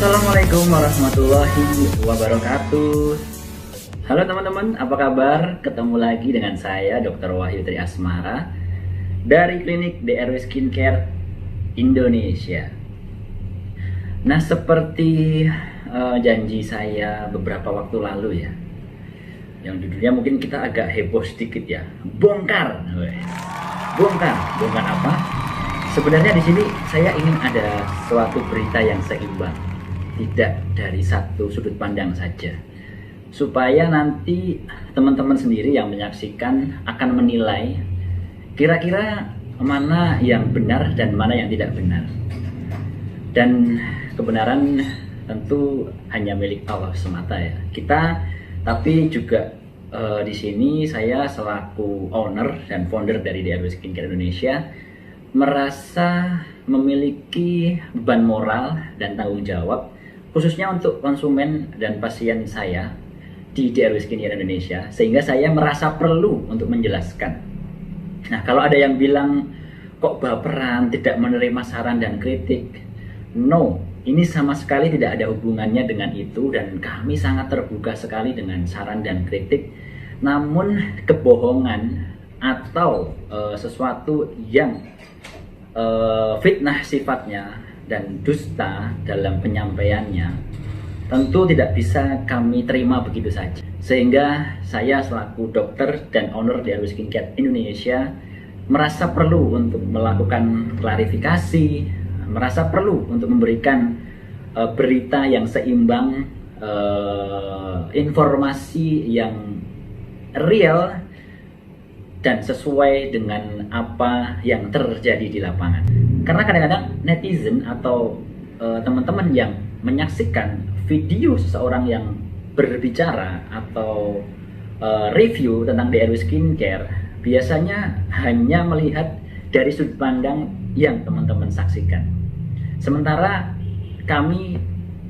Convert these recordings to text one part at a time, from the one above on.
Assalamualaikum warahmatullahi wabarakatuh. Halo teman-teman, apa kabar? Ketemu lagi dengan saya Dr. Wahyu Tri Asmara dari klinik DRW Skincare Indonesia. Nah, seperti janji saya beberapa waktu lalu ya, yang judulnya mungkin kita agak heboh sedikit ya, bongkar apa? Sebenarnya di sini saya ingin ada suatu berita yang seimbang, tidak dari satu sudut pandang saja, supaya nanti teman-teman sendiri yang menyaksikan akan menilai kira-kira mana yang benar dan mana yang tidak benar. Dan kebenaran tentu hanya milik Allah semata ya. Kita tapi juga di sini saya selaku owner dan founder dari DRW Skincare Indonesia merasa memiliki beban moral dan tanggung jawab khususnya untuk konsumen dan pasien saya di DRW Skincare Indonesia, sehingga saya merasa perlu untuk menjelaskan. Nah, kalau ada yang bilang kok baperan, tidak menerima saran dan kritik, no, ini sama sekali tidak ada hubungannya dengan itu, dan kami sangat terbuka sekali dengan saran dan kritik. Namun kebohongan atau sesuatu yang fitnah sifatnya dan dusta dalam penyampaiannya tentu tidak bisa kami terima begitu saja. Sehingga saya selaku dokter dan owner DRW Skincare Indonesia merasa perlu untuk melakukan klarifikasi, merasa perlu untuk memberikan berita yang seimbang, informasi yang real dan sesuai dengan apa yang terjadi di lapangan. Karena kadang-kadang netizen atau teman-teman yang menyaksikan video seseorang yang berbicara atau review tentang DRW Skincare biasanya hanya melihat dari sudut pandang yang teman-teman saksikan. Sementara kami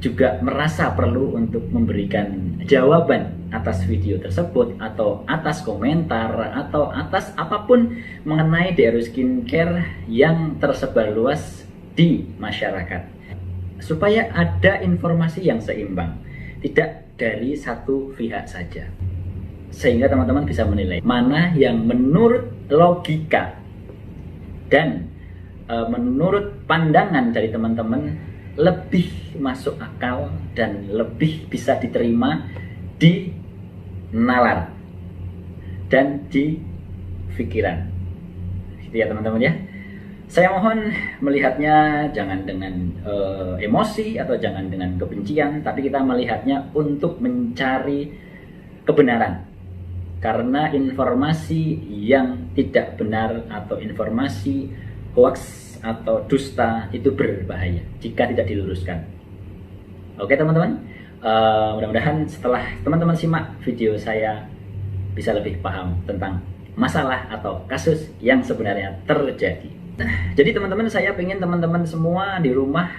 juga merasa perlu untuk memberikan jawaban atas video tersebut atau atas komentar atau atas apapun mengenai DRW Skincare yang tersebar luas di masyarakat, supaya ada informasi yang seimbang, tidak dari satu pihak saja, sehingga teman-teman bisa menilai mana yang menurut logika dan menurut pandangan dari teman-teman lebih masuk akal dan lebih bisa diterima di nalar dan di pikiran, gitu ya teman-teman ya. Saya mohon melihatnya jangan dengan emosi atau jangan dengan kebencian, tapi kita melihatnya untuk mencari kebenaran. Karena informasi yang tidak benar atau informasi hoax atau dusta itu berbahaya jika tidak diluruskan. Oke teman-teman, mudah-mudahan setelah teman-teman simak video saya bisa lebih paham tentang masalah atau kasus yang sebenarnya terjadi. Jadi teman-teman, saya pengen teman-teman semua di rumah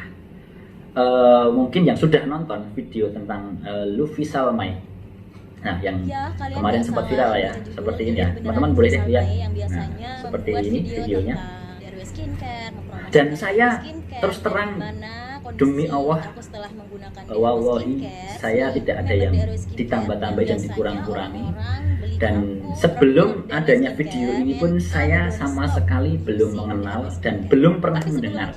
mungkin yang sudah nonton video tentang Luffy Salmai, nah yang kemarin sempat viral ya, seperti ini ya, teman-teman boleh lihat. Nah, seperti ini videonya. Dan saya terus terang demi Allah, wallahi saya tidak ada yang ditambah-tambah dan dikurang-kurangi. Dan sebelum adanya video ini pun saya sama sekali belum mengenal dan belum pernah mendengar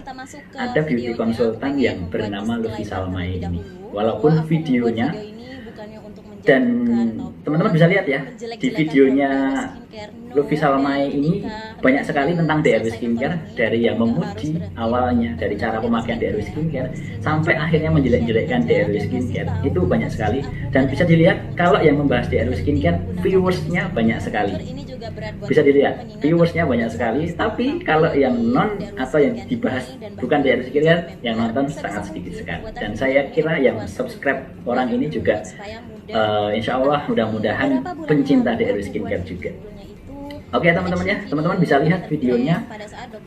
ada beauty konsultan yang bernama Luffy Salmai ini. Walaupun videonya, dan teman-teman bisa lihat ya, di videonya Luffy Salmai ini banyak sekali tentang DRW Skincare, dari yang memuji awalnya, dari cara pemakaian DRW Skincare sampai akhirnya menjelek-jelekkan DRW Skincare. Itu banyak sekali, dan bisa dilihat kalau yang membahas DRW Skincare viewersnya banyak sekali. Bisa dilihat viewersnya banyak sekali, tapi kalau yang non atau yang dibahas bukan DRW Skincare, yang nonton sangat sedikit sekali. Dan saya kira yang subscribe orang ini juga insya Allah mudah-mudahan pencinta DRW Skincare juga. Oke teman-teman ya, teman-teman bisa lihat videonya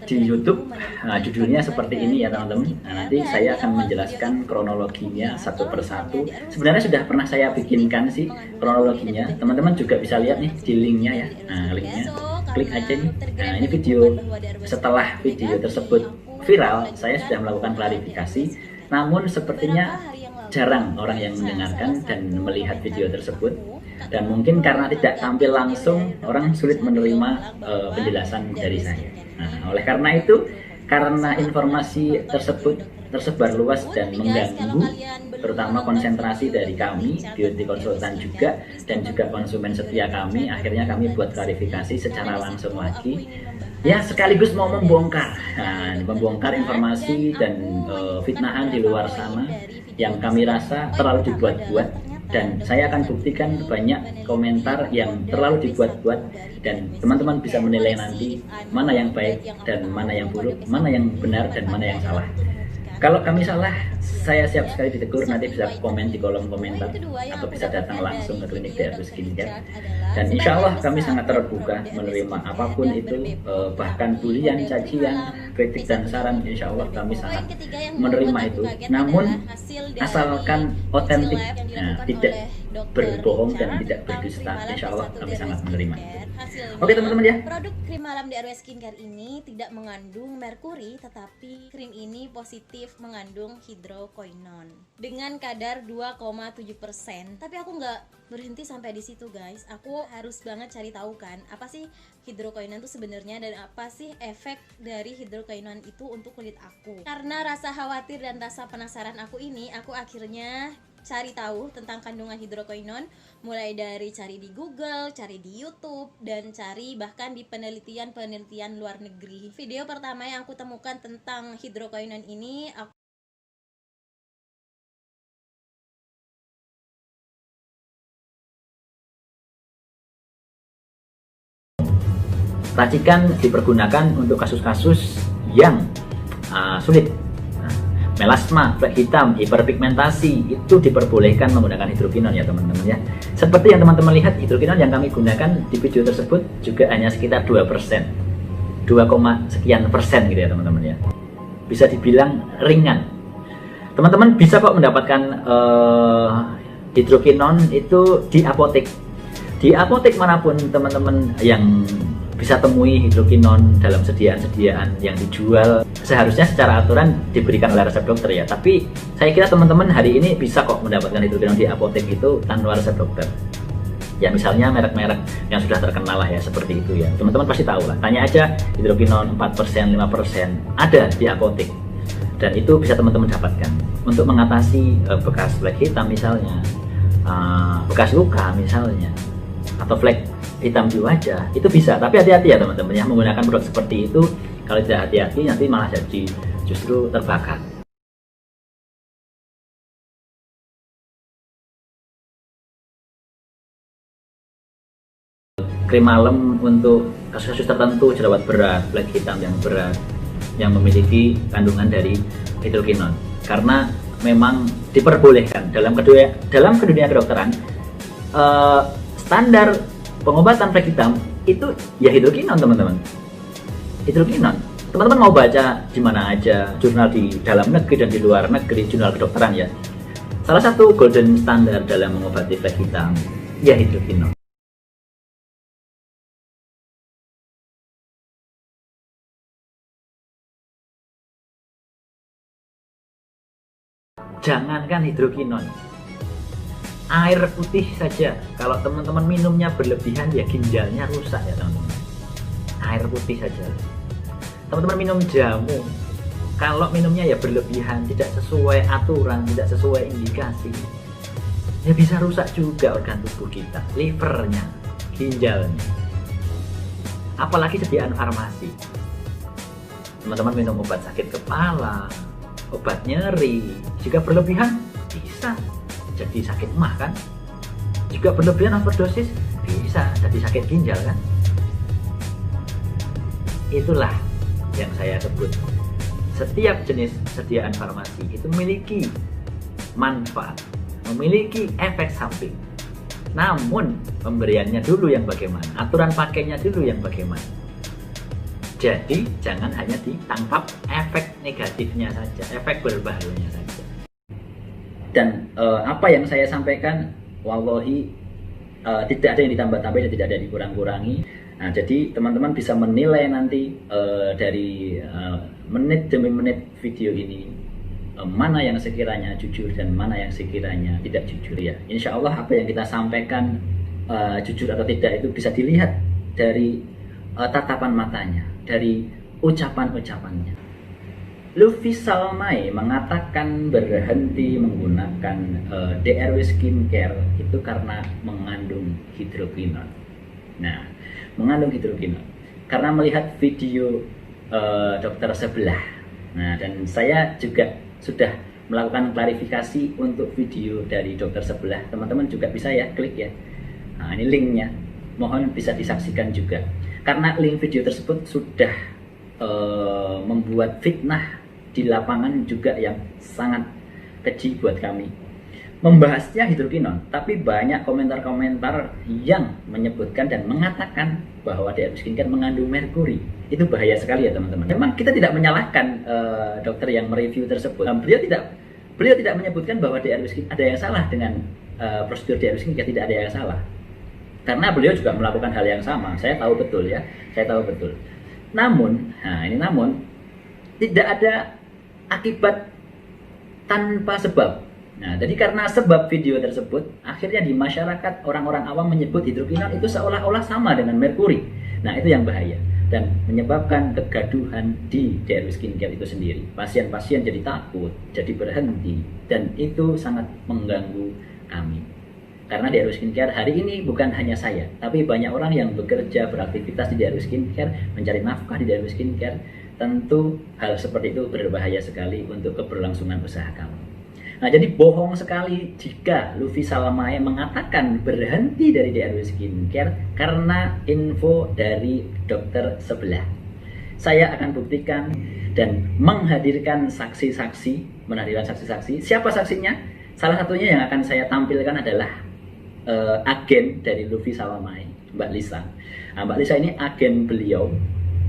di YouTube. Nah, judulnya seperti ini ya teman-teman. Nah, nanti saya akan menjelaskan kronologinya satu persatu. Sebenarnya sudah pernah saya bikinkan sih kronologinya. Teman-teman juga bisa lihat nih di linknya ya. Nah, linknya klik aja nih. Nah, ini video setelah video tersebut viral, saya sudah melakukan klarifikasi Namun sepertinya jarang orang yang mendengarkan dan melihat video tersebut, dan mungkin karena tidak tampil langsung, orang sulit menerima penjelasan dari saya. Nah, oleh karena itu, karena informasi tersebut tersebar luas dan mengganggu terutama konsentrasi dari kami, beauty konsultan juga, dan juga konsumen setia kami, akhirnya kami buat klarifikasi secara langsung lagi. Ya, sekaligus mau membongkar, membongkar informasi dan fitnahan di luar sana yang kami rasa terlalu dibuat-buat, dan saya akan buktikan banyak komentar yang terlalu dibuat-buat, dan teman-teman bisa menilai nanti mana yang baik dan mana yang buruk, mana yang benar dan mana yang salah. Kalau kami salah, saya siap sekali ditegur, nanti bisa komen di kolom komentar atau bisa datang langsung ke klinik DRW Skincare. Dan insya Allah kami sangat terbuka menerima apapun itu, bahkan bulian, cacian, kritik dan saran, insya Allah kami sangat menerima itu. Namun asalkan otentik, tidak berbohong dan tidak berdusta, insya Allah kami sangat menerima. Oke teman-teman ya. Produk krim malam DRW Skincare ini tidak mengandung merkuri, tetapi krim ini positif mengandung hidroquinone dengan kadar 2,7%. Tapi aku nggak berhenti sampai di situ guys. Aku harus banget cari tahu kan apa sih hidroquinone itu sebenarnya dan apa sih efek dari hidroquinone itu untuk kulit aku. Karena rasa khawatir dan rasa penasaran aku ini, aku akhirnya cari tahu tentang kandungan hidroquinone, mulai dari cari di Google, cari di YouTube, dan cari bahkan di penelitian-penelitian luar negeri. Video pertama yang aku temukan tentang hidroquinone ini, racikan dipergunakan untuk kasus-kasus yang sulit. Melasma, flek hitam, hiperpigmentasi, itu diperbolehkan menggunakan hidroquinone ya teman-teman ya. Seperti yang teman-teman lihat, hidroquinone yang kami gunakan di video tersebut juga hanya sekitar 2%, 2, sekian persen gitu ya teman-teman ya. Bisa dibilang ringan. Teman-teman bisa kok mendapatkan hidroquinone itu di apotek. Di apotek manapun teman-teman yang bisa temui hidroquinone dalam sediaan-sediaan yang dijual, seharusnya secara aturan diberikan oleh resep dokter ya. Tapi saya kira teman-teman hari ini bisa kok mendapatkan hidroquinone di apotek itu tanpa resep dokter. Ya misalnya merek-merek yang sudah terkenal lah ya, seperti itu ya. Teman-teman pasti tahu lah. Tanya aja hidroquinone 4%, 5% ada di apotek. Dan itu bisa teman-teman dapatkan untuk mengatasi bekas flek hitam misalnya, bekas luka misalnya, atau flek hitam di wajah, itu bisa. Tapi hati-hati ya teman-teman ya, menggunakan produk seperti itu kalau tidak hati-hati nanti malah jadi justru terbakar. Krim malam untuk kasus-kasus tertentu, jerawat berat, flek hitam yang berat, yang memiliki kandungan dari hidroquinone, karena memang diperbolehkan dalam kedunia kedokteran. Standar pengobatan flek hitam itu ya hidroquinone teman-teman. Hidroquinone. Teman-teman mau baca di mana aja, jurnal di dalam negeri dan di luar negeri, jurnal kedokteran ya. Salah satu golden standar dalam mengobati flek hitam ya hidroquinone. Jangankan hidroquinone, air putih saja kalau teman-teman minumnya berlebihan ya ginjalnya rusak ya teman-teman. Air putih saja. Teman-teman minum jamu, kalau minumnya ya berlebihan, tidak sesuai aturan, tidak sesuai indikasi, ya bisa rusak juga organ tubuh kita, livernya, ginjalnya. Apalagi sediaan farmasi. Teman-teman minum obat sakit kepala, obat nyeri, jika berlebihan bisa jadi sakit mah kan, juga berlebihan overdosis bisa jadi sakit ginjal kan. Itulah yang saya sebut, setiap jenis sediaan farmasi itu memiliki manfaat, memiliki efek samping, namun pemberiannya dulu yang bagaimana, aturan pakainya dulu yang bagaimana. Jadi jangan hanya ditangkap efek negatifnya saja, efek berbahayanya saja. Dan apa yang saya sampaikan, wallahi tidak ada yang ditambah-tambah dan tidak ada yang dikurang-kurangi. Nah, jadi teman-teman bisa menilai nanti dari menit demi menit video ini, mana yang sekiranya jujur dan mana yang sekiranya tidak jujur ya. Insya Allah apa yang kita sampaikan jujur atau tidak itu bisa dilihat dari tatapan matanya, dari ucapan-ucapannya. Luffy Salmai mengatakan berhenti menggunakan DRW skincare itu karena mengandung hidroquinone. Nah, mengandung hidroquinone karena melihat video dokter sebelah. Nah, dan saya juga sudah melakukan klarifikasi untuk video dari dokter sebelah. Teman-teman juga bisa ya klik ya. Nah, ini linknya. Mohon bisa disaksikan juga. Karena link video tersebut sudah membuat fitnah di lapangan juga yang sangat keji buat kami. Membahasnya hidroquinone, tapi banyak komentar-komentar yang menyebutkan dan mengatakan bahwa DRW skincare mengandung merkuri. Itu bahaya sekali ya teman-teman. Memang kita tidak menyalahkan dokter yang mereview tersebut. Beliau tidak menyebutkan bahwa DRW skincare ada yang salah dengan prosedur DRW skincare, tidak ada yang salah. Karena beliau juga melakukan hal yang sama. Saya tahu betul ya, saya tahu betul. Namun tidak ada akibat tanpa sebab. Nah, jadi karena sebab video tersebut, akhirnya di masyarakat orang-orang awam menyebut hidroquinone itu seolah-olah sama dengan merkuri. Nah, itu yang bahaya dan menyebabkan kegaduhan di DRW skincare itu sendiri. Pasien-pasien jadi takut, jadi berhenti, dan itu sangat mengganggu kami. Karena DRW skincare hari ini bukan hanya saya, tapi banyak orang yang bekerja beraktivitas di DRW skincare, mencari nafkah di DRW skincare. Tentu hal seperti itu berbahaya sekali untuk keberlangsungan usaha kamu. Nah, jadi bohong sekali jika Luffy Salmai mengatakan berhenti dari DRW skincare karena info dari dokter sebelah. Saya akan buktikan dan menghadirkan saksi-saksi, Siapa saksinya? Salah satunya yang akan saya tampilkan adalah agen dari Luffy Salmai, Mbak Lisa. Nah, Mbak Lisa ini agen beliau.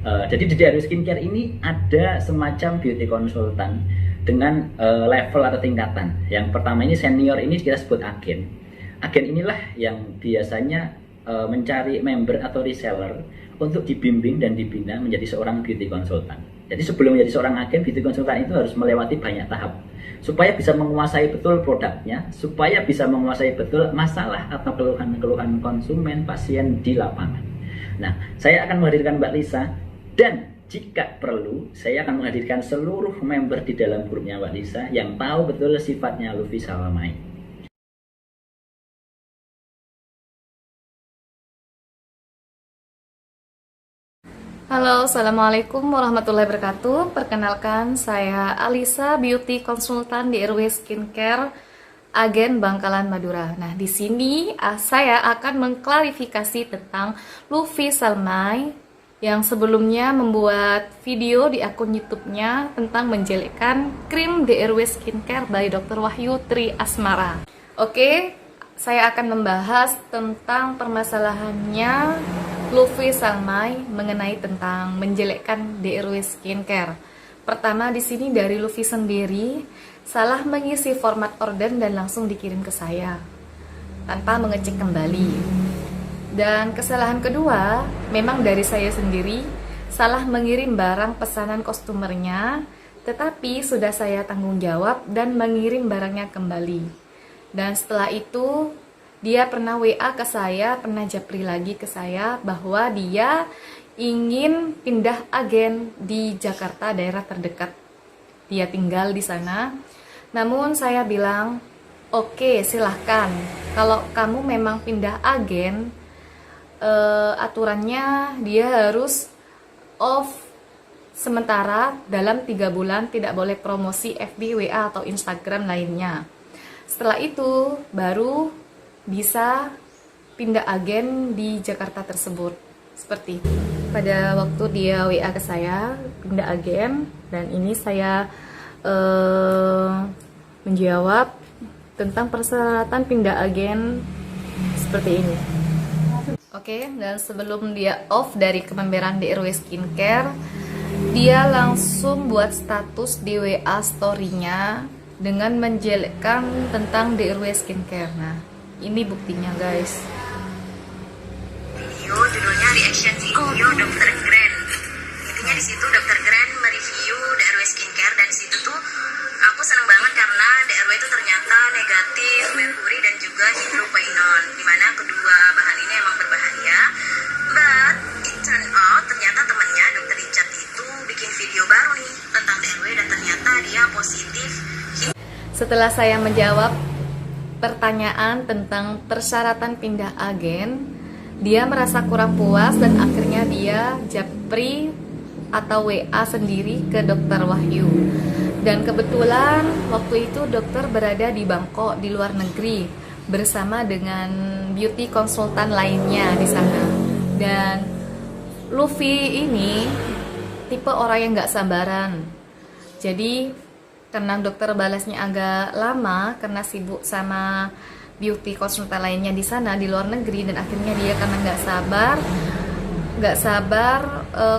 Jadi di DRW skincare ini ada semacam beauty consultant dengan level atau tingkatan. Yang pertama ini senior, ini kita sebut agen. Agen inilah yang biasanya mencari member atau reseller untuk dibimbing dan dibina menjadi seorang beauty consultant. Jadi sebelum menjadi seorang agen, beauty consultant itu harus melewati banyak tahap supaya bisa menguasai betul produknya, supaya bisa menguasai betul masalah atau keluhan-keluhan konsumen pasien di lapangan. Nah, saya akan menghadirkan Mbak Lisa dan jika perlu, saya akan menghadirkan seluruh member di dalam grupnya Mbak Lisa yang tahu betul sifatnya Luffy Salmai. Halo, Assalamualaikum warahmatullahi wabarakatuh. Perkenalkan, saya Alisa, Beauty Consultant di DRW Skincare, agen Bangkalan Madura. Nah, di sini saya akan mengklarifikasi tentang Luffy Salmai yang sebelumnya membuat video di akun YouTube-nya tentang menjelekkan krim DRW Skincare by Dr. Wahyu Tri Asmara. Oke, saya akan membahas tentang permasalahannya Luffy Salmai mengenai tentang menjelekkan DRW Skincare. Pertama, di sini dari Luffy sendiri salah mengisi format order dan langsung dikirim ke saya tanpa mengecek kembali. Dan kesalahan kedua, memang dari saya sendiri salah mengirim barang pesanan customernya, tetapi sudah saya tanggung jawab dan mengirim barangnya kembali. Dan setelah itu, dia pernah WA ke saya, pernah japri lagi ke saya bahwa dia ingin pindah agen di Jakarta, daerah terdekat. Dia tinggal di sana. Namun saya bilang, oke, silahkan. Kalau kamu memang pindah agen, aturannya dia harus off sementara dalam 3 bulan, tidak boleh promosi FB, WA atau Instagram lainnya. Setelah itu baru bisa pindah agen di Jakarta tersebut. Seperti itu. Pada waktu dia WA ke saya pindah agen, dan ini saya menjawab tentang persyaratan pindah agen seperti ini. Oke, dan sebelum dia off dari kememberan DRW Skincare, dia langsung buat status di WA story-nya dengan menjelekkan tentang DRW Skincare. Nah, ini buktinya guys. Video judulnya reaction video Dr. Grand. Intinya di situ Dr. Grand mereview DRW Skincare, dan di situ tuh aku senang positif. Setelah saya menjawab pertanyaan tentang persyaratan pindah agen, dia merasa kurang puas dan akhirnya dia japri atau WA sendiri ke Dokter Wahyu. Dan kebetulan waktu itu dokter berada di Bangkok di luar negeri bersama dengan beauty konsultan lainnya di sana. Dan Luffy ini tipe orang yang gak sabaran. Jadi karena dokter balasnya agak lama karena sibuk sama beauty konsultan lainnya di sana di luar negeri, dan akhirnya dia karena nggak sabar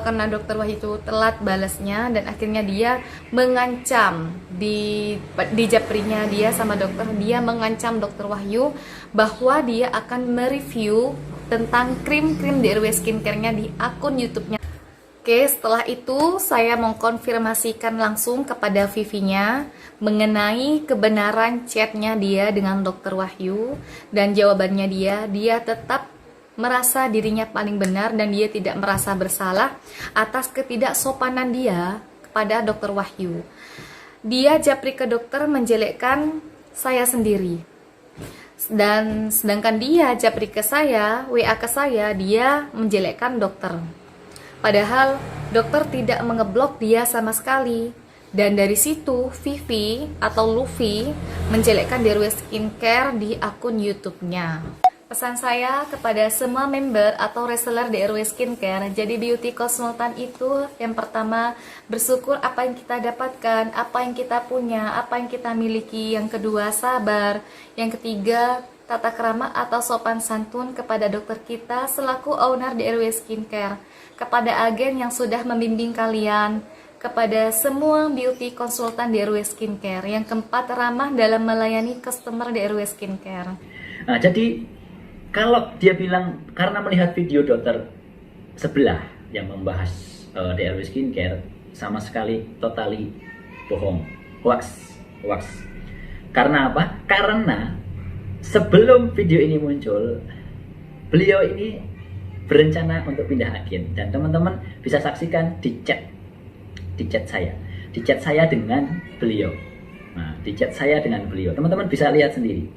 karena dokter Wahyu itu telat balasnya, dan akhirnya dia mengancam di japrinya dia sama dokter, dia mengancam dokter Wahyu bahwa dia akan mereview tentang krim-krim DRW Skincare-nya di akun YouTube-nya. Oke, setelah itu saya mengkonfirmasikan langsung kepada Vivinya mengenai kebenaran chatnya dia dengan Dokter Wahyu, dan jawabannya dia tetap merasa dirinya paling benar dan dia tidak merasa bersalah atas ketidaksopanan dia kepada Dokter Wahyu. Dia japri ke dokter menjelekkan saya sendiri. Dan sedangkan dia japri ke saya, WA ke saya, dia menjelekkan dokter. Padahal dokter tidak mengeblok dia sama sekali. Dan dari situ Vivi atau Luffy menjelekkan DRW Skincare di akun YouTube-nya. Pesan saya kepada semua member atau reseller DRW Skincare, jadi beauty konsultan itu yang pertama bersyukur apa yang kita dapatkan, apa yang kita punya, apa yang kita miliki. Yang kedua sabar. Yang ketiga tata krama atau sopan santun kepada dokter kita selaku owner DRW Skincare, kepada agen yang sudah membimbing kalian, kepada semua beauty konsultan DRW Skincare. Yang keempat ramah dalam melayani customer DRW Skincare. Nah, jadi kalau dia bilang karena melihat video dokter sebelah yang membahas DRW Skincare, sama sekali totally bohong, hoax. Karena apa? Karena sebelum video ini muncul, beliau ini berencana untuk pindah agen, dan teman-teman bisa saksikan di chat saya dengan beliau. Nah, di chat saya dengan beliau, teman-teman bisa lihat sendiri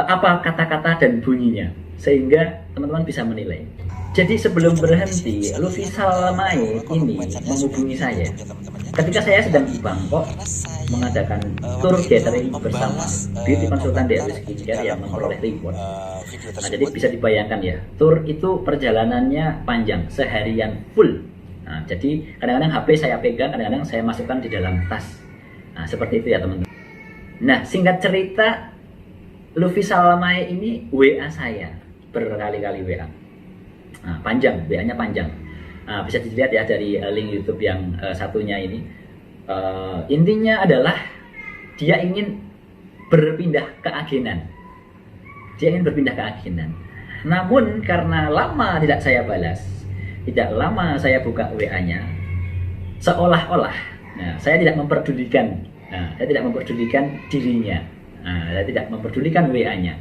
apa kata-kata dan bunyinya, sehingga teman-teman bisa menilai. Jadi sebelum berhenti, Luffy Salamae ini menghubungi saya ketika saya sedang di Bangkok mengadakan tour gathering bersama beauty konsultan DRW Skincare yang memperoleh reward. Nah, jadi bisa dibayangkan ya, tour itu perjalanannya panjang, seharian full. Nah, jadi kadang-kadang HP saya pegang, kadang-kadang saya masukkan di dalam tas. Nah, seperti itu ya teman-teman. Nah, singkat cerita, Luffy Salamae ini WA saya berkali-kali WA. Nah, panjang, WA-nya panjang. Nah, bisa dilihat ya dari link YouTube yang satunya ini. Intinya adalah dia ingin berpindah ke agenan. Namun karena lama tidak saya balas, tidak lama saya buka WA-nya, seolah-olah saya tidak memperdulikan. Saya tidak memperdulikan dirinya. Saya tidak memperdulikan WA-nya,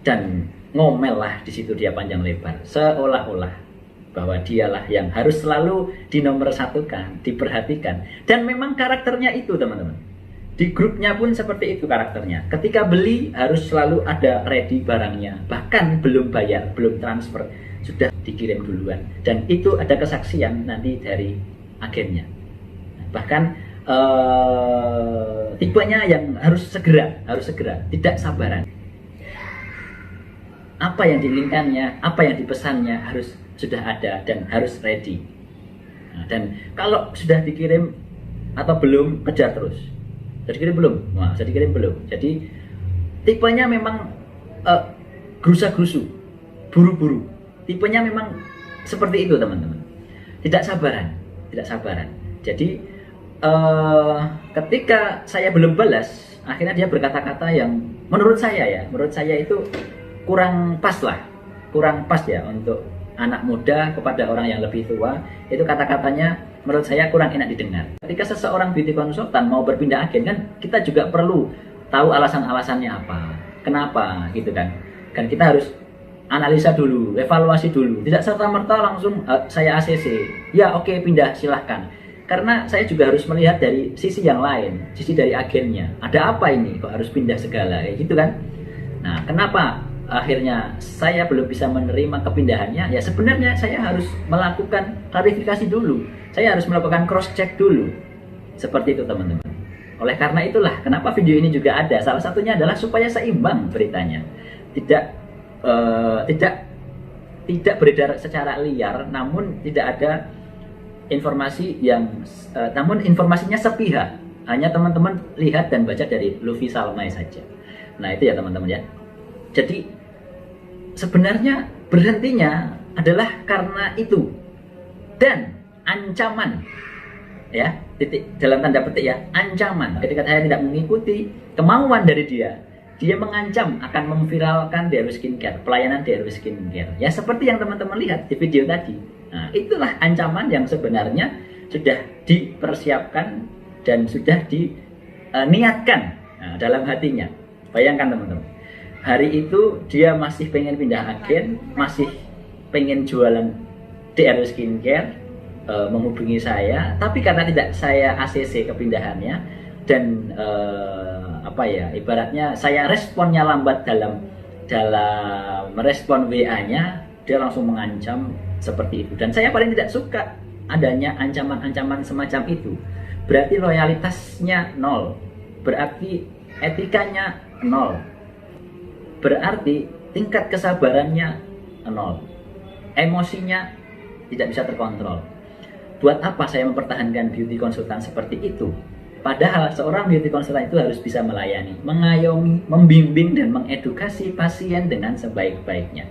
dan ngomel lah di situ dia panjang lebar, seolah-olah bahwa dialah yang harus selalu dinomorsatukan, diperhatikan. Dan memang karakternya itu teman-teman. Di grupnya pun seperti itu karakternya. Ketika beli harus selalu ada ready barangnya. Bahkan belum bayar, belum transfer, sudah dikirim duluan. Dan itu ada kesaksian nanti dari agennya. Bahkan tipenya yang harus segera, tidak sabaran. Apa yang diinginkannya, apa yang dipesannya harus sudah ada dan harus ready. Nah, dan kalau sudah dikirim atau belum, kejar terus. Sudah dikirim belum? Wah, sudah dikirim belum. Jadi tipenya memang gerusa-gerusu, buru-buru. Tipenya memang seperti itu teman-teman. Tidak sabaran. Jadi ketika saya belum balas, akhirnya dia berkata-kata yang menurut saya itu kurang pas ya untuk anak muda kepada orang yang lebih tua. Itu kata-katanya menurut saya kurang enak didengar. Ketika seseorang beauty konsultan mau berpindah agen, kan kita juga perlu tahu alasan-alasannya apa, kenapa gitu kan. Kan kita harus analisa dulu, evaluasi dulu. Tidak serta-merta langsung saya ACC. Ya oke, pindah silahkan. Karena saya juga harus melihat dari sisi yang lain, sisi dari agennya. Ada apa ini kok harus pindah segala, kayak gitu kan? Nah, kenapa akhirnya saya belum bisa menerima kepindahannya? Ya sebenarnya saya harus melakukan klarifikasi dulu. Saya harus melakukan cross check dulu. Seperti itu teman-teman. Oleh karena itulah kenapa video ini juga ada. Salah satunya adalah supaya seimbang beritanya. Tidak beredar secara liar, namun tidak ada informasi yang namun informasinya sepihak. Hanya teman-teman lihat dan baca dari Luffy Salmai saja. Nah, itu ya teman-teman ya. Jadi sebenarnya berhentinya adalah karena itu. Dan ancaman, ya, titik dalam tanda petik ya, ancaman. Ketika saya tidak mengikuti kemauan dari dia mengancam akan memviralkan DRW Skincare, pelayanan DRW Skincare. Ya seperti yang teman-teman lihat di video tadi. Nah, itulah ancaman yang sebenarnya sudah dipersiapkan dan sudah diniatkan dalam hatinya. Bayangkan teman-teman, hari itu dia masih pengen pindah agen, masih pengen jualan DRW Skincare, menghubungi saya, tapi karena tidak saya ACC kepindahannya dan ibaratnya saya responnya lambat dalam merespon WA-nya, dia langsung mengancam seperti itu. Dan saya paling tidak suka adanya ancaman-ancaman semacam itu. Berarti loyalitasnya nol, berarti etikanya nol, berarti tingkat kesabarannya nol, emosinya tidak bisa terkontrol. Buat apa saya mempertahankan beauty konsultan seperti itu? Padahal seorang beauty konsultan itu harus bisa melayani, mengayomi, membimbing, dan mengedukasi pasien dengan sebaik-baiknya.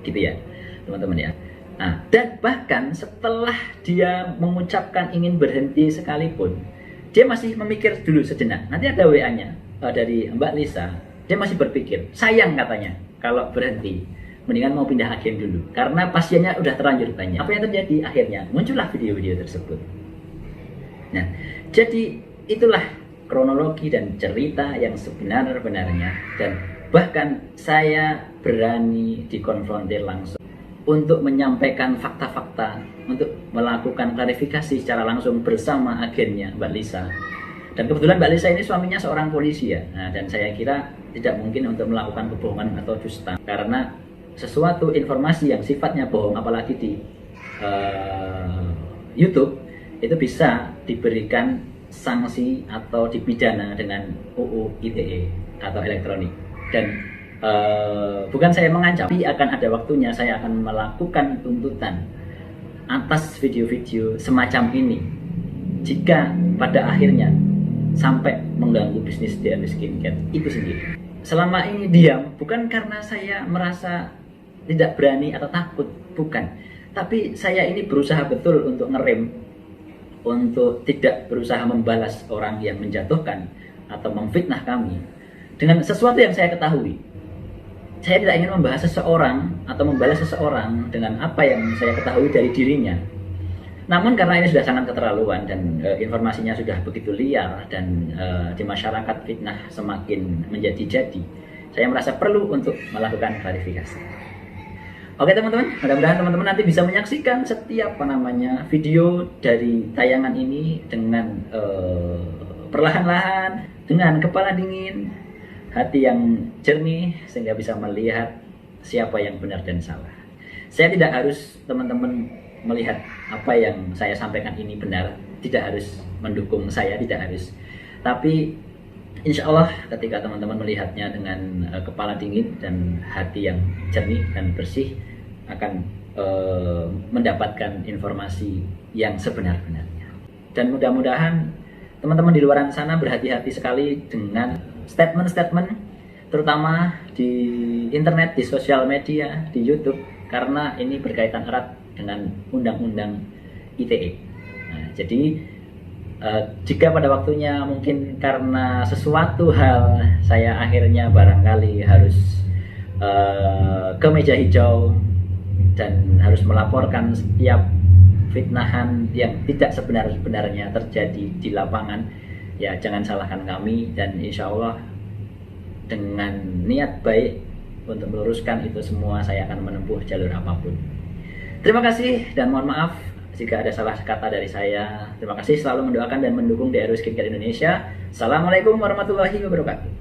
Gitu ya teman-teman ya. Nah, dan bahkan setelah dia mengucapkan ingin berhenti sekalipun, dia masih memikir dulu sejenak. Nanti ada WA-nya dari Mbak Lisa, dia masih berpikir, sayang katanya kalau berhenti, mendingan mau pindah agen dulu karena pasiennya udah terlanjur banyak. Apa yang terjadi? Akhirnya muncullah video-video tersebut. Nah, jadi itulah kronologi dan cerita yang sebenar-benarnya, dan bahkan saya berani dikonfrontir langsung untuk menyampaikan fakta-fakta, untuk melakukan klarifikasi secara langsung bersama agennya Mbak Lisa. Dan kebetulan Mbak Lisa ini suaminya seorang polisi ya. Nah, dan saya kira tidak mungkin untuk melakukan kebohongan atau dusta, karena sesuatu informasi yang sifatnya bohong, apalagi di YouTube, itu bisa diberikan sanksi atau dipidana dengan UU ITE atau elektronik. Dan bukan saya mengancam, tapi akan ada waktunya saya akan melakukan tuntutan atas video-video semacam ini jika pada akhirnya sampai mengganggu bisnis DRW Skincare itu sendiri. Selama ini diam bukan karena saya merasa tidak berani atau takut, bukan, tapi saya ini berusaha betul untuk ngerem, untuk tidak berusaha membalas orang yang menjatuhkan atau memfitnah kami dengan sesuatu yang saya ketahui. Saya tidak ingin membahas seseorang atau membalas seseorang dengan apa yang saya ketahui dari dirinya. Namun karena ini sudah sangat keterlaluan dan informasinya sudah begitu liar dan di masyarakat fitnah semakin menjadi-jadi, saya merasa perlu untuk melakukan klarifikasi. Oke teman-teman, mudah-mudahan teman-teman nanti bisa menyaksikan setiap video dari tayangan ini dengan perlahan-lahan, dengan kepala dingin, hati yang jernih, sehingga bisa melihat siapa yang benar dan salah. Saya tidak harus teman-teman melihat apa yang saya sampaikan ini benar, tidak harus mendukung saya, tidak harus. Tapi insya Allah ketika teman-teman melihatnya dengan kepala dingin dan hati yang jernih dan bersih, akan mendapatkan informasi yang sebenar-benarnya. Dan mudah-mudahan teman-teman di luar sana berhati-hati sekali dengan statement-statement, terutama di internet, di sosial media, di YouTube, karena ini berkaitan erat dengan undang-undang ITE. Nah, jadi jika pada waktunya mungkin karena sesuatu hal saya akhirnya barangkali harus ke meja hijau dan harus melaporkan setiap fitnahan yang tidak sebenar-benarnya terjadi di lapangan, ya jangan salahkan kami, dan insya Allah dengan niat baik untuk meluruskan itu semua saya akan menempuh jalur apapun. Terima kasih dan mohon maaf jika ada salah kata dari saya. Terima kasih selalu mendoakan dan mendukung DRW Skincare Indonesia. Assalamualaikum warahmatullahi wabarakatuh.